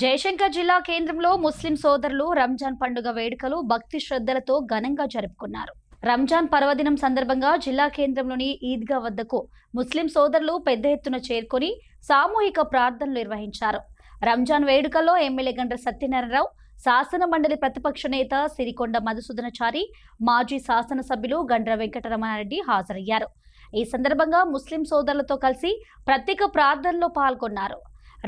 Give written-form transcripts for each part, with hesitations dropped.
జయశంకర్ జిల్లా కేంద్రంలో ముస్లిం సోదరులు రంజాన్ పండుగ వేడుకలు భక్తి శ్రద్ధలతో ఘనంగా జరుపుకున్నారు. రంజాన్ పర్వదినం సందర్భంగా జిల్లా కేంద్రంలోని ఈద్గా వద్దకు ముస్లిం సోదరులు పెద్ద ఎత్తున చేరుకొని సామూహిక ప్రార్థనలు నిర్వహించారు. రంజాన్ వేడుకల్లో ఎమ్మెల్యే గండ్ర సత్యనారాయణరావు, శాసన మండలి ప్రతిపక్ష నేత సిరికొండ మధుసూదనాచారి, మాజీ శాసనసభ్యులు గండ్ర వెంకటరమణారెడ్డి హాజరయ్యారు. ఈ సందర్భంగా ముస్లిం సోదరులతో కలిసి ప్రత్యేక ప్రార్థనలో పాల్గొన్నారు.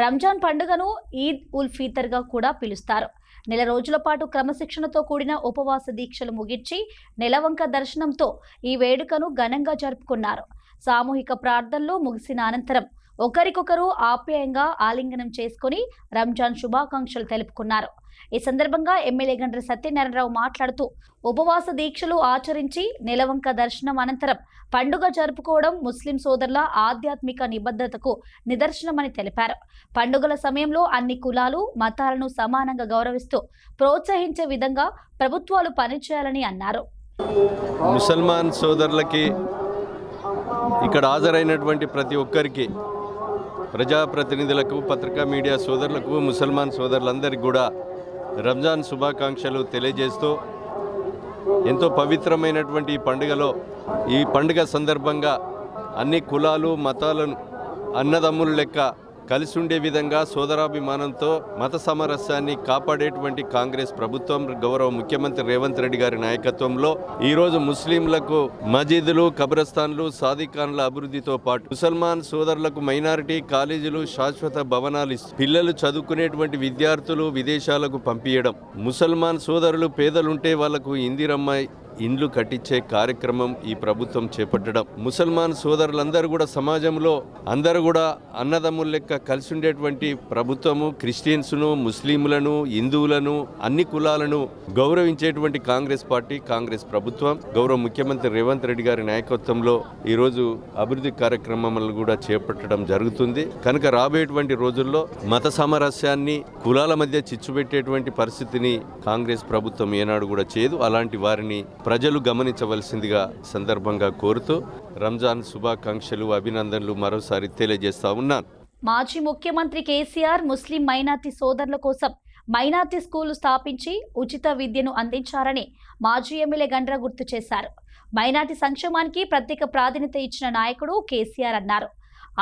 రంజాన్ పండుగను ఈద్ ఉల్ ఫితర్గా కూడా పిలుస్తారు. నెల రోజుల పాటు క్రమశిక్షణతో కూడిన ఉపవాస దీక్షలు ముగించి నెలవంక దర్శనంతో ఈ వేడుకను ఘనంగా జరుపుకున్నారు. సామూహిక ప్రార్థనలు ముగిసిన అనంతరం ఒకరికొకరు ఆప్యాయంగా ఆలింగనం చేసుకుని రంజాన్ శుభాకాంక్షలు తెలుపుకున్నారు. ఈ సందర్భంగా ఎమ్మెల్యే గండ్ర సత్యనారాయణరావు మాట్లాడుతూ, ఉపవాస దీక్షలు ఆచరించి నెలవంక దర్శనం అనంతరం పండుగ జరుపుకోవడం ముస్లిం సోదరుల ఆధ్యాత్మిక నిబద్ధతకు నిదర్శనమని తెలిపారు. పండుగల సమయంలో అన్ని కులాలు, మతాలను సమానంగా గౌరవిస్తూ ప్రోత్సహించే విధంగా ప్రభుత్వాలు పనిచేయాలని అన్నారు. ముసల్మాన్ సోదరులకి, ఇక్కడ హాజరైనటువంటి ప్రతి ఒక్కరికి, ప్రజాప్రతినిధులకు, పత్రికా మీడియా సోదరులకు, ముసల్మాన్ సోదరులందరికీ కూడా రంజాన్ శుభాకాంక్షలు తెలియజేస్తూ, ఎంతో పవిత్రమైనటువంటి ఈ పండుగ సందర్భంగా అన్ని కులాలు, మతాలను అన్నదమ్ముల లెక్క కలిసి ఉండే విధంగా సోదరాభిమానంతో మత సామరస్యాన్ని కాపాడేటువంటి కాంగ్రెస్ ప్రభుత్వం, గౌరవ ముఖ్యమంత్రి రేవంత్ రెడ్డి గారి నాయకత్వంలో ఈరోజు ముస్లింలకు మసీదులు, కబ్రస్థాన్లు, సాదిఖాన్ల అభివృద్ధితో పాటు ముసల్మాన్ సోదరులకు మైనారిటీ కాలేజీలు, శాశ్వత భవనాలు ఇస్తూ పిల్లలు చదువుకునేటువంటి విద్యార్థులు విదేశాలకు పంపించడం, ముసల్మాన్ సోదరులు పేదలుంటే వాళ్లకు ఇందిరమ్మ ఇండ్లు కట్టించే కార్యక్రమం ఈ ప్రభుత్వం చేపట్టడం, ముసల్మాన్ సోదరులందరూ కూడా సమాజంలో అందరూ కూడా అన్నదమ్ముల లెక్క కలిసి ఉండేటువంటి ప్రభుత్వము, క్రిస్టియన్స్ను, ముస్లింలను, హిందువులను, అన్ని కులాలను గౌరవించేటువంటి కాంగ్రెస్ పార్టీ, కాంగ్రెస్ ప్రభుత్వం, గౌరవ ముఖ్యమంత్రి రేవంత్ రెడ్డి గారి నాయకత్వంలో ఈరోజు అభివృద్ధి కార్యక్రమాలను కూడా చేపట్టడం జరుగుతుంది. కనుక రాబోయేటువంటి రోజుల్లో మత సామరస్యాన్ని, కులాల మధ్య చిచ్చు పెట్టేటువంటి పరిస్థితిని కాంగ్రెస్ ప్రభుత్వం ఏనాడు కూడా చేయదు. అలాంటి వారిని ప్రజలు గమనించవలసిందిగా సందర్భంగా కోరుతూ రంజాన్ శుభాకాంక్షలు, అభినందనలు మరోసారి తెలియజేస్తా ఉన్నాను. మాజీ ముఖ్యమంత్రి కేసీఆర్ ముస్లిం మైనార్టీ సోదరుల కోసం మైనార్టీ స్కూలు స్థాపించి ఉచిత విద్యను అందించారని మాజీ ఎమ్మెల్యే గండ్ర గుర్తు చేశారు. మైనార్టీ సంక్షేమానికి ప్రత్యేక ప్రాధాన్యత ఇచ్చిన నాయకుడు కేసీఆర్ అన్నారు.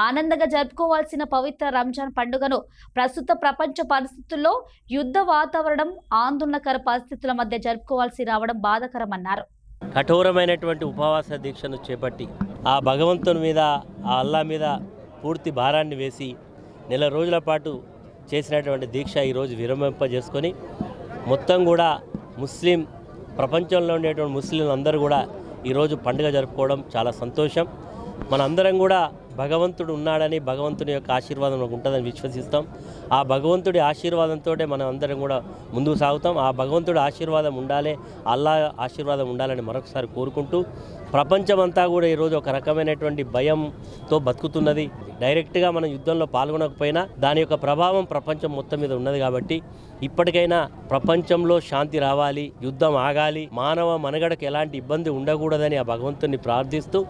ఆనందంగా జరుపుకోవాల్సిన పవిత్ర రంజాన్ పండుగను ప్రస్తుత ప్రపంచ పరిస్థితుల్లో యుద్ధ వాతావరణం, ఆందోళనకర పరిస్థితుల మధ్య జరుపుకోవాల్సి రావడం బాధాకరమన్నారు. కఠోరమైనటువంటి ఉపవాస దీక్షను చేపట్టి ఆ భగవంతుని మీద, ఆ అల్లా మీద పూర్తి భారాన్ని వేసి నెల రోజుల పాటు చేసినటువంటి దీక్ష ఈరోజు విరమింపజేసుకొని మొత్తం కూడా ముస్లిం ప్రపంచంలో ఉండేటువంటి ముస్లింలు అందరూ కూడా ఈరోజు పండుగ జరుపుకోవడం చాలా సంతోషం. మనందరం కూడా భగవంతుడు ఉన్నాడని, భగవంతుని యొక్క ఆశీర్వాదం మనకు ఉంటుందని విశ్వసిస్తాం. ఆ భగవంతుడి ఆశీర్వాదంతో మనం అందరం కూడా ముందుకు సాగుతాం. ఆ భగవంతుడి ఆశీర్వాదం ఉండాలి, అల్లా ఆశీర్వాదం ఉండాలని మరొకసారి కోరుకుంటూ, ప్రపంచమంతా కూడా ఈరోజు ఒక రకమైనటువంటి భయంతో బతుకుతున్నది. డైరెక్ట్గా మనం యుద్ధంలో పాల్గొనకపోయినా దాని యొక్క ప్రభావం ప్రపంచం మొత్తం మీద ఉన్నది. కాబట్టి ఇప్పటికైనా ప్రపంచంలో శాంతి రావాలి, యుద్ధం ఆగాలి, మానవ మనుగడకు ఎలాంటి ఇబ్బంది ఉండకూడదని ఆ భగవంతుని ప్రార్థిస్తూ,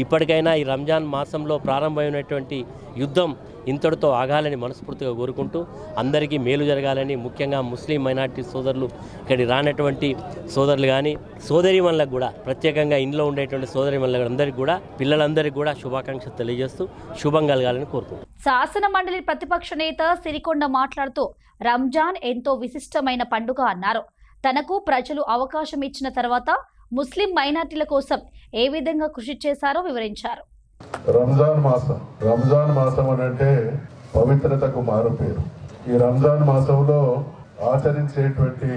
ఇప్పటికైనా ఈ రంజాన్ మాసంలో ప్రారంభమైనటువంటి యుద్ధం ఇంతటితో ఆగాలని మనస్ఫూర్తిగా కోరుకుంటూ, అందరికీ మేలు జరగాలని, ముఖ్యంగా ముస్లిం మైనార్టీ సోదరులు, ఇక్కడికి రానటువంటి సోదరులు కానీ సోదరిమణులకు కూడా, ప్రత్యేకంగా ఇంట్లో ఉండేటువంటి సోదరిమణులకు అందరికీ కూడా, పిల్లలందరికీ కూడా శుభాకాంక్షలు తెలియజేస్తూ శుభం కలగాలని కోరుకుంటున్నాను. శాసన మండలి ప్రతిపక్ష నేత సిరికొండ మాట్లాడుతూ, రంజాన్ ఎంతో విశిష్టమైన పండుగ అన్నారు. తనకు ప్రజలు అవకాశం ఇచ్చిన తర్వాత ముస్లిం మైనార్టీల కోసం ఏ విధంగా కృషి చేశారో వివరించారు. రంజాన్ మాసం అని అంటే పవిత్రతకు మారు పేరు. ఈ రంజాన్ మాసంలో ఆచరించేటువంటి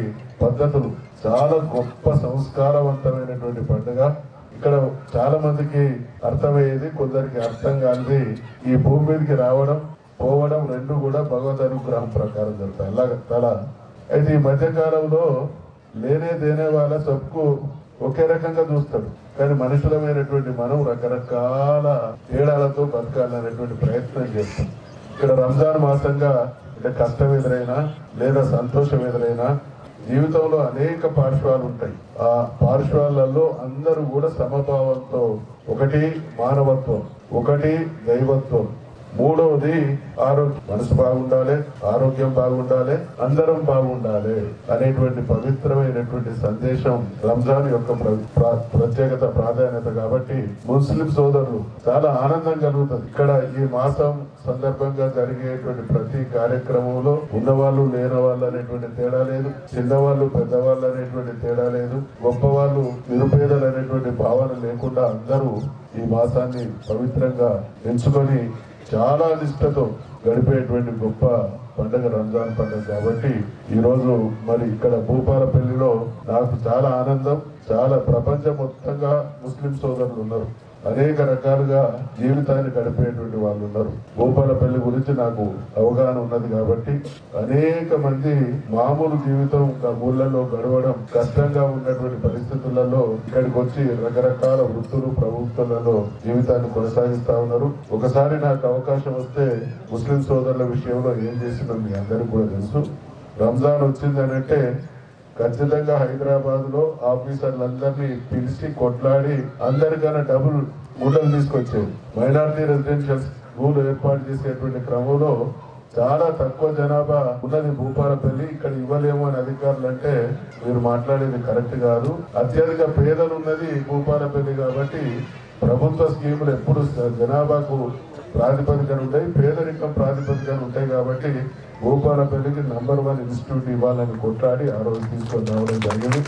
పద్ధతులు చాలా గొప్ప సంస్కారవంతమైనటువంటి పండుగ. ఇక్కడ చాలా మందికి అర్థమయ్యేది, కొందరికి అర్థం కానిది. ఈ భూమి మీదకి రావడం, పోవడం రెండు కూడా భగవద్ అనుగ్రహం ప్రకారం జరుగుతాయి. అయితే ఈ మధ్యకాలంలో దేనే వాళ్ళ సబ్కు ఒకే రకంగా చూస్తాడు, కానీ మనుషులమైనటువంటి మనం రకరకాల తేడాలతో బతకాలనేటువంటి ప్రయత్నం చేస్తాం. ఇక్కడ రంజాన్ మాసంగా అంటే కష్టం ఎదురైనా లేదా సంతోషం ఎదురైనా జీవితంలో అనేక పార్శ్వాలు ఉంటాయి. ఆ పార్శ్వాలలో అందరూ కూడా సమభావంతో, ఒకటి మానవత్వం, ఒకటి దైవత్వం, మూడవది మనసు బాగుండాలి, ఆరోగ్యం బాగుండాలి, అందరం బాగుండాలి అనేటువంటి పవిత్రమైనటువంటి సందేశం రంజాన్ యొక్క ప్రత్యేకత ప్రాధాన్యత. కాబట్టి ముస్లిం సోదరులు చాలా ఆనందం కలుగుతుంది. ఇక్కడ ఈ మాసం సందర్భంగా జరిగేటువంటి ప్రతి కార్యక్రమంలో ఉన్నవాళ్ళు లేనవాళ్ళు అనేటువంటి తేడా లేదు, చిన్నవాళ్ళు పెద్దవాళ్ళు అనేటువంటి తేడా లేదు, గొప్పవాళ్ళు నిరుపేదలు అనేటువంటి భావన లేకుండా అందరూ ఈ మాసాన్ని పవిత్రంగా ఎంచుకొని చాలా నిష్ఠతో గడిపేటువంటి గొప్ప పండుగ రంజాన్ పండుగ. కాబట్టి ఈరోజు మరి ఇక్కడ భూపాలపల్లిలో నాకు చాలా ఆనందం. చాలా ప్రపంచం మొత్తంగా ముస్లిం సోదరులు ఉన్నారు, అనేక రకాలుగా జీవితాన్ని గడిపేటువంటి వాళ్ళు ఉన్నారు. భూపాలపల్లి గురించి నాకు అవగాహన ఉన్నది కాబట్టి అనేక మంది మామూలు జీవితం ఊళ్ళలో గడవడం కష్టంగా ఉన్నటువంటి పరిస్థితులలో ఇక్కడికి వచ్చి రకరకాల వృత్తులు ప్రభుత్వాలలో జీవితాన్ని కొనసాగిస్తా ఉన్నారు. ఒకసారి నాకు అవకాశం వస్తే ముస్లిం సోదరుల విషయంలో ఏం చేసినా మీ అందరికీ కూడా తెలుసు. రంజాన్ వచ్చిందనంటే ఖచ్చితంగా హైదరాబాద్ లో ఆఫీసర్లందరినీ పిలిచి కొట్లాడి అందరికన్నా డబుల్ గుడ్డలు తీసుకొచ్చేది. మైనారిటీ రెసిడెన్షియల్ స్కూల్ ఏర్పాటు చేసేటువంటి క్రమంలో చాలా తక్కువ జనాభా ఉన్నది భూపాలపల్లి. ఇక్కడ ఇవ్వలేము అని అధికారులు అంటే మీరు మాట్లాడేది కరెక్ట్ కాదు. అత్యధిక పేదలు ఉన్నది భూపాలపల్లి కాబట్టి ప్రభుత్వ స్కీములు ఎప్పుడు జనాభాకు ప్రాతిపదికన ఉంటాయి, పేదరికం ప్రాతిపదికన ఉంటాయి. కాబట్టి భూపాలపల్లికి నంబర్ 1 ఇన్స్టిట్యూట్ ఇవ్వాలని కొట్లాడి ఆ రోజు తీసుకొని రావడం జరిగింది.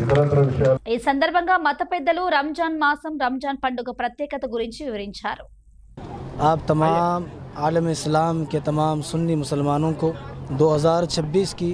ఇతరత్ర విషయాలు ఈ సందర్భంగా మత పెద్దలు రంజాన్ మాసం, రంజాన్ పండుగ ప్రత్యేకత గురించి వివరించారు. आप तमाम आलम इस्लाम के तमाम सुन्नी मुसलमानों को 2026 की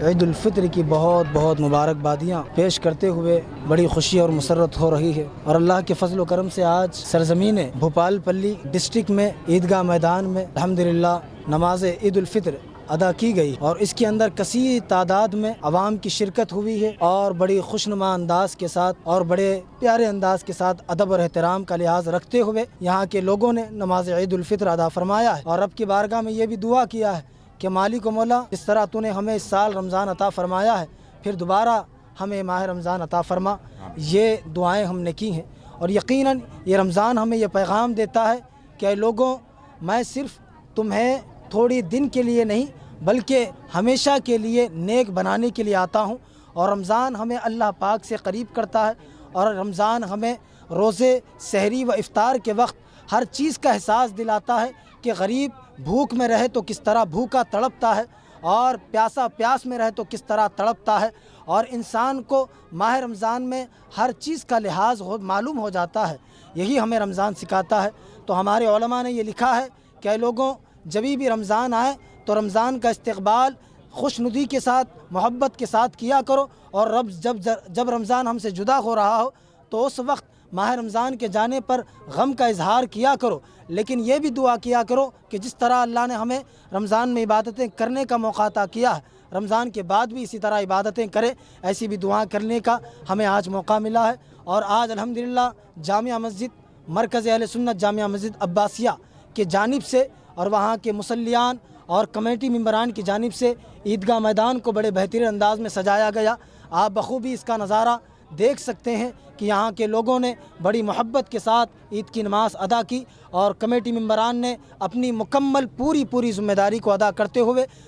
ईद उल फित्र की बहुत बहुत मुबारकबादियाँ पेश करते हुए बड़ी खुशी और मुसर्रत हो रही है। और अल्लाह के फजल व करम से आज सरजमीन भोपालपल्ली डिस्ट्रिक्ट में ईदगाह मैदान में अल्हम्दुलिल्लाह नमाज ईद उल फित्र अदा की गई और इसके अंदर कसीर तादाद में अवाम की शिरकत हुई है और बड़ी खुशनुमा अंदाज के साथ और बड़े प्यारे अंदाज के साथ अदब और एहतराम का लिहाज रखते हुए यहाँ के लोगों ने नमाज ईद उल फित्र अदा फरमाया है। और रब की बारगाह में ये भी दुआ किया है कि मालिक व मौला इस तरह तूने हमें इस साल रमज़ान अता फरमाया है, फिर दोबारा हमें माह रमज़ान अता फरमा। ये दुआएँ हमने की हैं और यकीनन ये रमज़ान हमें ये पैगाम देता है कि लोगों, मैं सिर्फ़ तुम्हें थोड़ी दिन के लिए नहीं बल्कि हमेशा के लिए नेक बनाने के लिए आता हूँ। और रमज़ान हमें अल्लाह पाक से करीब करता है और रमज़ान हमें रोज़े, सहरी व इफ़्तार के वक्त हर चीज़ का एहसास दिलाता है कि गरीब भूख में रहे तो किस तरह भूखा तड़पता है और प्यासा प्यास में रहे तो किस तरह तड़पता है। और इंसान को माह रमज़ान में हर चीज़ का लिहाज मालूम हो जाता है। यही हमें रमज़ान सिखाता है। तो हमारे उलमा ने ये लिखा है कि लोगों, जब भी रमज़ान आए तो रमज़ान का इस्तकबाल खुशनुदी के साथ, मोहब्बत के साथ किया करो। और रब जब रमज़ान हमसे जुदा हो रहा हो तो उस वक्त माह रमज़ान के जाने पर गम का इजहार किया करो, लेकिन ये भी दुआ किया करो कि जिस तरह अल्लाह ने हमें रमज़ान में इबादतें करने का मौका अता किया है, रमज़ान के बाद भी इसी तरह इबादतें करें। ऐसी भी दुआ करने का हमें आज मौका मिला है। और आज अल्हम्दुलिल्लाह जामिया मस्जिद मरकज़ अहले सुन्नत जामिया मस्जिद अब्बासिया के जानिब से और वहाँ के मुसल्लियान और कमेटी मेंबरान की जानिब से ईदगाह मैदान को बड़े बेहतरीन अंदाज में सजाया गया। आप बखूबी इसका नज़ारा देख सकते हैं कि यहाँ के लोगों ने बड़ी मोहब्बत के साथ ईद की नमाज अदा की और कमेटी मेंबरान ने अपनी मुकम्मल पूरी ज़िम्मेदारी को अदा करते हुए